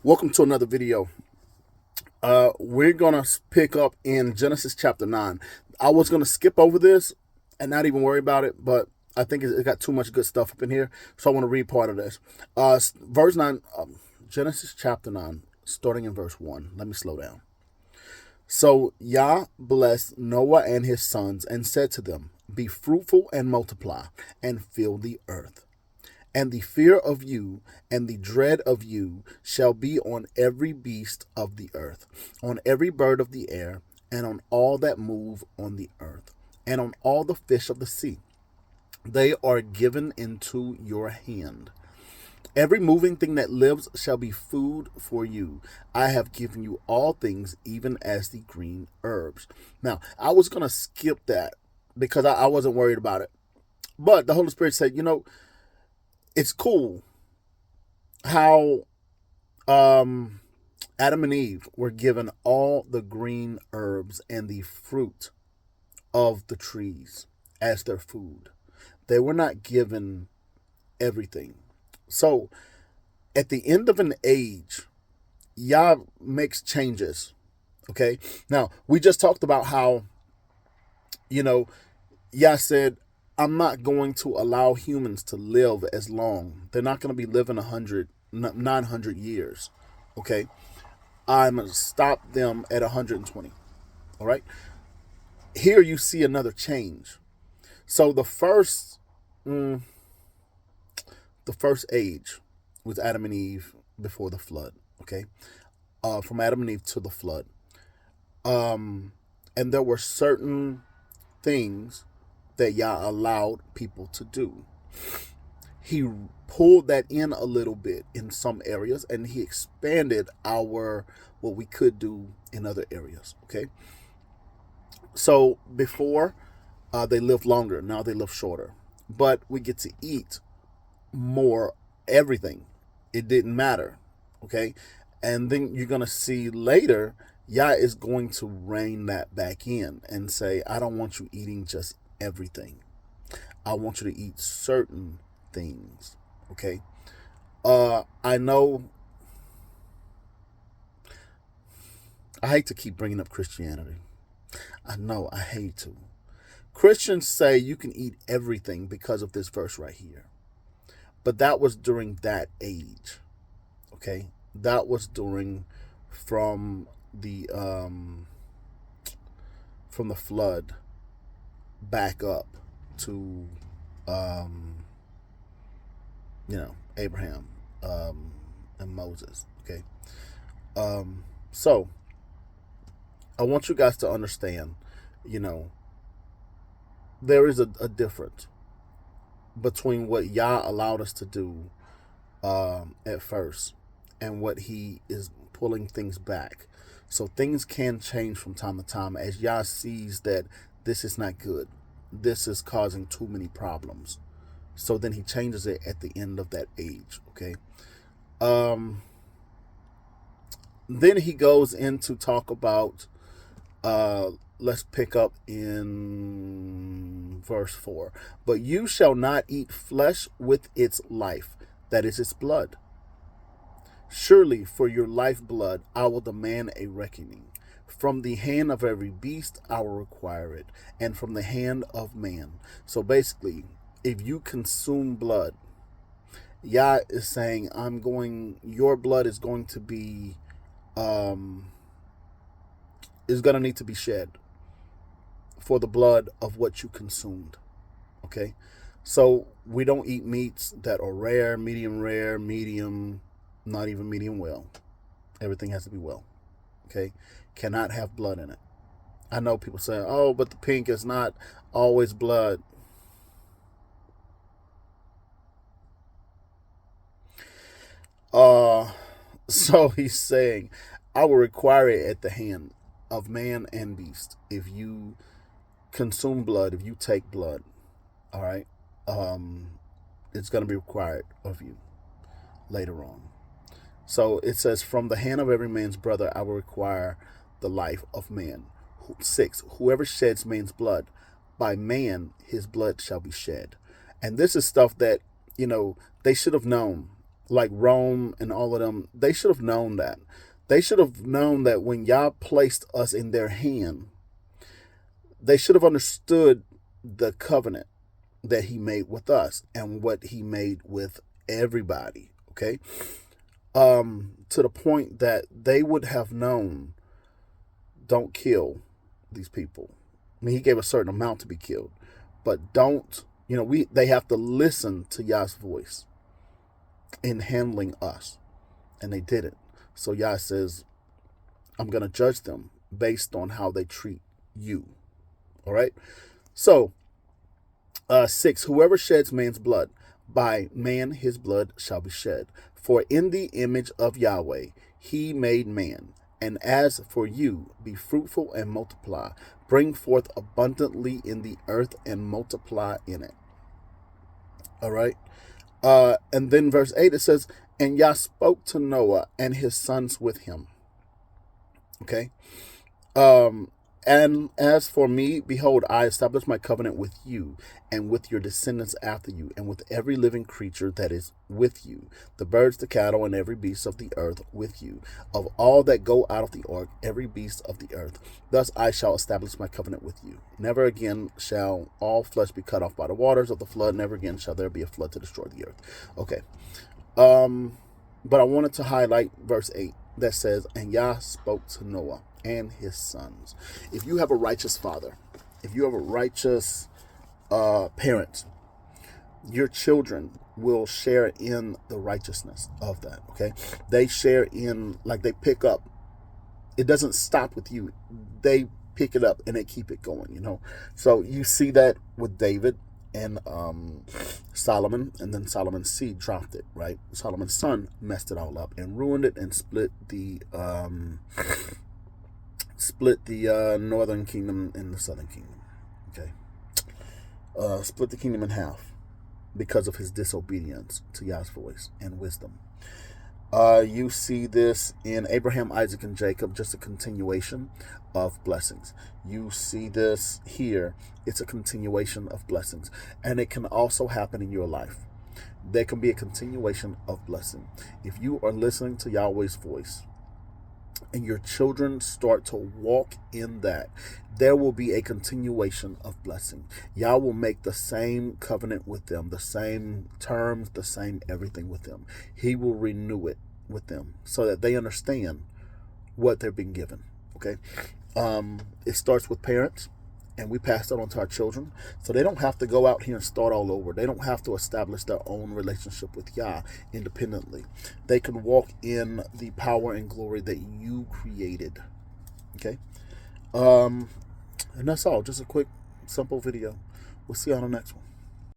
Welcome to another video. We're gonna pick up in Genesis chapter 9. I was gonna skip over this and not even worry about it, but I think it got too much good stuff up in here, so I want to read part of this. Verse 9, Genesis chapter 9, starting in verse 1. Let me slow down. So Yah blessed Noah and his sons and said to them, "Be fruitful and multiply, and fill the earth. And the fear of you and the dread of you shall be on every beast of the earth, on every bird of the air, and on all that move on the earth, and on all the fish of the sea. They are given into your hand. Every moving thing that lives shall be food for you. I have given you all things, even as the green herbs." Now, I was going to skip that because I wasn't worried about it. But the Holy Spirit said, it's cool how Adam and Eve were given all the green herbs and the fruit of the trees as their food. They were not given everything. So at the end of an age, Yah makes changes. Okay. Now, we just talked about how, Yah said, "I'm not going to allow humans to live as long. They're not going to be living 900 years. Okay. I'm going to stop them at 120. All right. Here you see another change. So the first age was Adam and Eve before the flood. Okay. From Adam and Eve to the flood. And there were certain things that Yah allowed people to do. He pulled that in a little bit in some areas, and he expanded what we could do in other areas. Okay. So before they lived longer, now they live shorter, but we get to eat more everything. It didn't matter. Okay. And then you're going to see later, Yah is going to rein that back in and say, "I don't want you eating just everything. I want you to eat certain things." Okay. I know I hate to keep bringing up Christianity. I know I hate to. Christians say you can eat everything because of this verse right here. But that was during that age. Okay. That was from the flood back up to Abraham and Moses. Okay. So I want you guys to understand, there is a difference between what Yah allowed us to do at first and what he is pulling things back. So things can change from time to time as Yah sees that this is not good. This is causing too many problems. So then he changes it at the end of that age. Okay. Then he goes in to talk about, let's pick up in verse 4. "But you shall not eat flesh with its life, that is its blood. Surely for your lifeblood I will demand a reckoning. From the hand of every beast I will require it, and from the hand of man." So basically, if you consume blood, Yah is saying, your blood is going to be, is going to need to be shed for the blood of what you consumed. Okay. So we don't eat meats that are rare, medium, not even medium well. Everything has to be well. Okay. Cannot have blood in it. I know people say, "Oh, but the pink is not always blood." So he's saying, "I will require it at the hand of man and beast. If you consume blood, if you take blood, all right, it's going to be required of you later on." So it says, "From the hand of every man's brother, I will require the life of man." 6, "Whoever sheds man's blood, by man his blood shall be shed." And this is stuff that, they should have known like Rome and all of them, they should have known that. They should have known that when Yah placed us in their hand, they should have understood the covenant that he made with us and what he made with everybody. Okay. To the point that they would have known, don't kill these people. I mean, he gave a certain amount to be killed, but don't, they have to listen to Yah's voice in handling us. And they didn't. So Yah says, I'm going to judge them based on how they treat you. All right. So, 6, whoever sheds man's blood, by man his blood shall be shed. For in the image of Yahweh he made man. And as for you, be fruitful and multiply. Bring forth abundantly in the earth and multiply in it. All right. And then verse 8, it says, and Yah spoke to Noah and his sons with him. Okay. And as for me, behold, I establish my covenant with you and with your descendants after you and with every living creature that is with you, the birds, the cattle, and every beast of the earth with you, of all that go out of the ark, every beast of the earth. Thus I shall establish my covenant with you. Never again shall all flesh be cut off by the waters of the flood. Never again shall there be a flood to destroy the earth. Okay. But I wanted to highlight verse 8 that says, and Yah spoke to Noah and his sons. If you have a righteous father, if you have a righteous parent, your children will share in the righteousness of that. Okay. They share in, like, they pick up. It doesn't stop with you. They pick it up and they keep it going, So you see that with David and Solomon, and then Solomon's seed dropped it, right? Solomon's son messed it all up and ruined it and split the northern kingdom and the southern kingdom. Okay. Split the kingdom in half because of his disobedience to Yah's voice and wisdom. You see this in Abraham, Isaac, and Jacob, just a continuation of blessings. You see this here. It's a continuation of blessings. And it can also happen in your life. There can be a continuation of blessing. If you are listening to Yahweh's voice and your children start to walk in that, there will be a continuation of blessing. Yah will make the same covenant with them, the same terms, the same everything with them. He will renew it with them so that they understand what they're being given. Okay. It starts with parents, and we pass that on to our children, so they don't have to go out here and start all over. They don't have to establish their own relationship with Yah independently. They can walk in the power and glory that you created. Okay. And that's all. Just a quick, simple video. We'll see you on the next one.